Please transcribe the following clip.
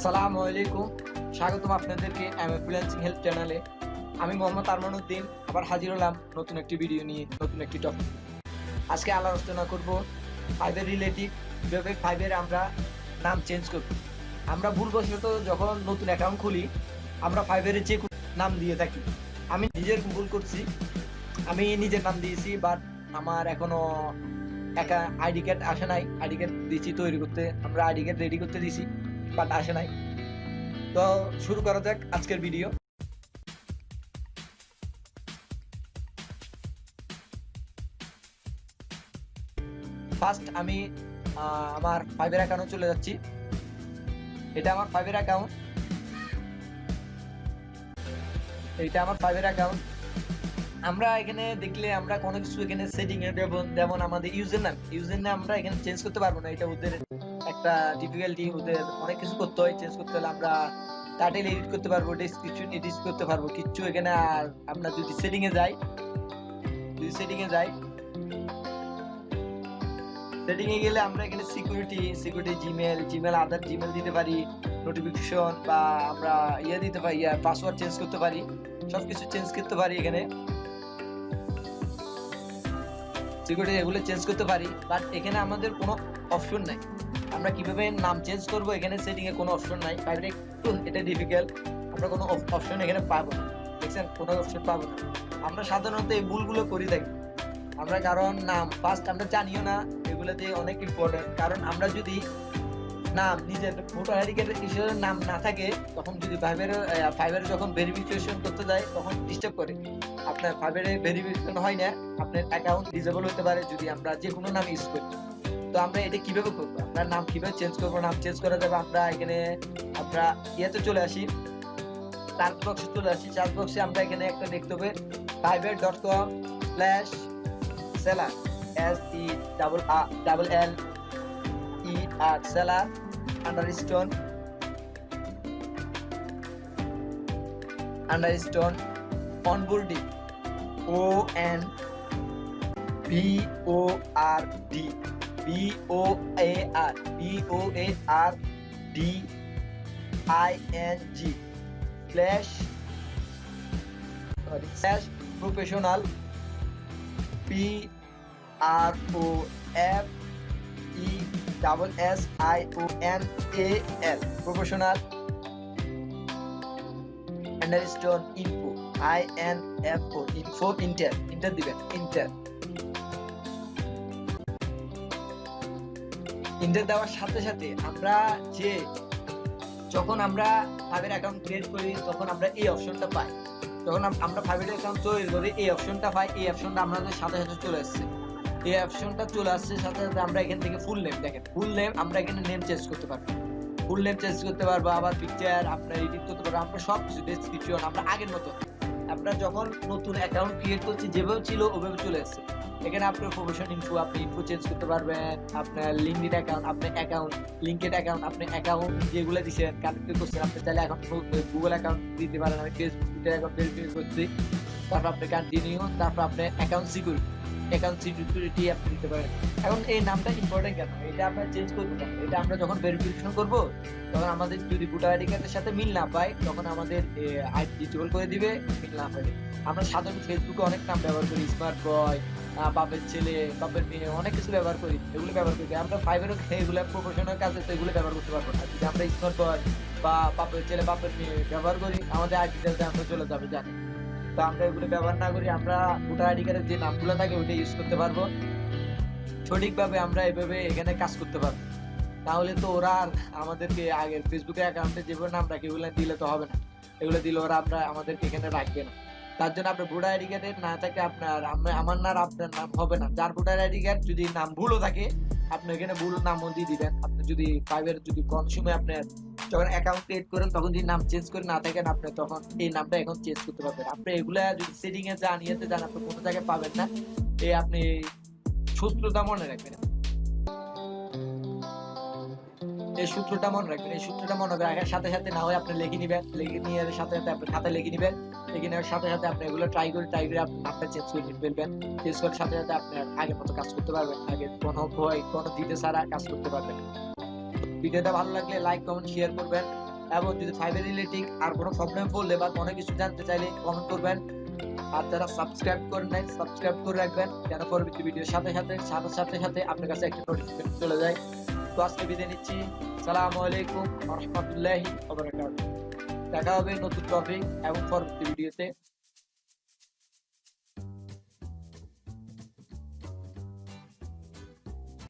আসসালামু আলাইকুম, স্বাগতম আপনাদেরকে A Freelancing Help চ্যানেলে। আমি মোহাম্মদ আরমানুদ্দিন আবার হাজির হলাম নতুন একটি ভিডিও নিয়ে, নতুন একটি টপিক। আজকে আলোচনা করব ফাইবার রিলেটিভ, কিভাবে ফাইবারে আমরা নাম চেঞ্জ করব। আমরা ভুলবশত যখন নতুন অ্যাকাউন্ট খুলি আমরা ফাইবারে যে নাম দিয়ে থাকি। আমি নিজের ভুল করছি, আমি নিজের নাম দিয়েছি, বাট আমার এখনো একটা আইডি কার্ড আসে নাই। আইডি কার্ড দিয়েছি তৈরি করতে, আমরা আইডি কার্ড রেডি করতে দিয়েছি, বাট আসে নাই। তো শুরু করা যাক আজকের ভিডিও। ফার্স্ট আমি আমার ফাইবার অ্যাকাউন্টে চলে যাচ্ছি। এটা আমার ফাইবার অ্যাকাউন্ট, এটা আমার ফাইবার অ্যাকাউন্ট। আমরা এখানে দেখলে আমরা কোনো কিছু এখানে সেটিং এ যেমন আমাদের ইউজার নাম আমরা এখানে চেঞ্জ করতে পারবো না। এটা ওদের একটা ডিফিকাল্টি, ওদের অনেক কিছু করতে হয়। চেঞ্জ করতে হলে আমরা টাইটেল এডিট করতে পারবো, ডেসক্রিপশন এডিট করতে পারবো, কিচ্ছু এখানে। আর আমরা যদি সেটিং এ যাই, সেটিং এ গেলে আমরা এখানে সিকিউরিটি জিমেল আদার জিমেল দিতে পারি, নোটিফিকেশন বা আমরা দিতে পারি, পাসওয়ার্ড চেঞ্জ করতে পারি, সবকিছু চেঞ্জ করতে পারি। এখানে সিকিউরিটি এগুলো চেঞ্জ করতে পারি, বাট এখানে আমাদের কোনো অপশন নাই। আমরা কিভাবে নাম চেঞ্জ করব, এখানে সেটিং এ কোনো অপশন নাই। ফাইবারে একটু এটা ডিফিকাল্ট, আমরা কোনো অপশন এখানে পাবো না। দেখছেন, কোনো অপশন পাবো না। আমরা সাধারণত এই ভুলগুলো করি থাকি আমরা, কারণ নাম ফার্স্ট আমরা জানিও না। এগুলোতে অনেক ইম্পর্টেন্ট, কারণ আমরা যদি নাম নিজের ভোটার আইডি কার্ডের হিসেবে নাম না থাকে, তখন যদি ফাইবারে যখন ভেরিফিকেশন করতে যায় তখন ডিস্টার্ব করে। আপনার ফাইবারে ভেরিফিকেশন হয় না, আপনার অ্যাকাউন্ট ডিসেবল হতে পারে যদি আমরা যে কোনো নাম ইউজ করি। তো আমরা এটা কিভাবে করবো, আমরা নাম কিভাবে চেঞ্জ করবো? নাম চেঞ্জ করা যাবে আমরা এখানে, আমরা ইয়েতে চলে আসি, সার্চ বক্সে চলে আসি। সার্চ বক্সে আমরা এখানে একটা দেখতে হবে fiverr.com/seller SELLER seller onboarding /professional professional info inter দিবেন। ইন্টার দেওয়ার সাথে সাথে আমরা যখন আমরা ফাইবার অ্যাকাউন্ট ক্রিয়েট করি তখন আমরা এই অপশনটা পাই। যখন আমরা ফাইবার অ্যাকাউন্ট তৈরি করি এই অপশনটা পাই। এই অপশনটা আমাদের সাথে সাথে চলে আসছে। এই অপশনটা চলে আসছে সাথে সাথে আমরা এখান থেকে ফুল নেম, দেখেন ফুল নেম, আমরা এখানে নেম চেঞ্জ করতে পারবো, ফুল নেম চেঞ্জ করতে পারবো, আবার পিকচার আপনার এডিট করতে পারবো। আমরা সব কিছু ডেসক্রিপশন আমরা আগের মতো, আমরা যখন নতুন অ্যাকাউন্ট ক্রিয়েট করছি যেভাবে ছিল ওভাবে চলে আসছে। এখানে আপনার প্রফেশন আপনি ইনফো চেঞ্জ করতে পারবেন, আপনার লিঙ্কড অ্যাকাউন্ট, আপনি অ্যাকাউন্ট যেগুলো দিচ্ছেন কানেক্ট করছেন, আপনি চাইলে এখন গুগল অ্যাকাউন্ট দিতে পারেন। আমি ফেসবুক অ্যাকাউন্ট ভেরিফাই করছি, তারপর আপনি কন্টিনিউ, তারপর আপনি অ্যাকাউন্ট সিকিউরিটি আপনি দিতে পারেন। এখন এই নামটা ইম্পর্টেন্ট কেন, এটা আমরা চেঞ্জ করবো কেন? এটা আমরা যখন ভেরিফিকেশন করবো তখন আমাদের যদি ভোটার আইডি কার্ডের সাথে মিল না পায় তখন আমাদের আইডি ডিসেবল করে দিবে, মিল না পাইলে। আমরা সাধারণত ফেসবুকে অনেক নাম ব্যবহার করি, স্মার্ট বয়, বাপের ছেলে, বাপের মেয়ে, অনেক কিছু ব্যবহার করি। এগুলো ব্যবহার করি আমরা ফাইবারও, এগুলো প্রফেশনাল কাজে তো এগুলো ব্যবহার করতে পারবো না। যদি আমরা স্মার্ট বয় বা বাপের ছেলে, বাপের মেয়ে ব্যবহার করি, আমাদের আইডিটাতে আমরা চলে যাবে জানি। তো আমরা এগুলো ব্যবহার না করি, আমরা ভোটার আইডি কার্ডের যে নামগুলো থাকে ওইটা ইউজ করতে পারবো সঠিকভাবে। আমরা এইভাবে এখানে কাজ করতে পারবো। তাহলে তো ওরা আর আমাদেরকে আগের ফেসবুকের অ্যাকাউন্টে যেভাবে নাম রাখে এগুলো দিলে তো হবে না। এগুলো দিলে ওরা আমাদেরকে এখানে রাখবে না। তার জন্য আপনার ভোটার আইডি কার্ডে না থাকে আমার না আপনার নাম হবে না। যার ভোটার আইডি কার্ড যদি নাম ভুলও থাকে আপনি এখানে ভুল নামও দিয়ে দিবেন। আপনি যদি ফাইবার যদি কোন সময় আপনার যখন অ্যাকাউন্ট ক্রিয়েট করেন তখন যদি নাম চেঞ্জ করে না থাকেন আপনি তখন এই নামটা এখন চেঞ্জ করতে পারবেন। আপনি এগুলা যদি সেটিং এ যান, আপনি কোনো জায়গায় পাবেন না। আপনি সূত্রটা মনে রাখবেন, এই সূত্রটা মনে রাখার সাথে সাথে না হয় আপনি লিখে নিবেন, লিখে নিয়ে সাথে সাথে আপনি খাতায় লিখে নিবেন। লিখে নেওয়ার সাথে সাথে আপনি এগুলো ট্রাই করে আপনি নামটা চেঞ্জ করে ফেলবেন। চেঞ্জ করার সাথে সাথে আপনি আগের মতো কাজ করতে পারবেন, আগে কোনো ভয় কোনো দিতে ছাড়া কাজ করতে পারবেন। ভিডিওটা ভালো লাগলে লাইক, কমেন্ট, শেয়ার করবেন। এবং যদি ফাইবার রিলেটিভ আর কোনো প্রবলেম পড়লে বা কোনো কিছু জানতে চাইলে কমেন্ট করবেন। আর যারা সাবস্ক্রাইব করেন নাই সাবস্ক্রাইব করে রাখবেন, যেন পরবর্তী ভিডিওর সাথে সাথে আপনার কাছে একটা নোটিফিকেশন চলে যায়। তো আজকে বিদায় নিচ্ছি। আসসালামু আলাইকুম ওয়া রাহমাতুল্লাহি ওয়া বারাকাতুহু। দেখা হবে নতুন টপিক এবং পরবর্তী ভিডিওতে।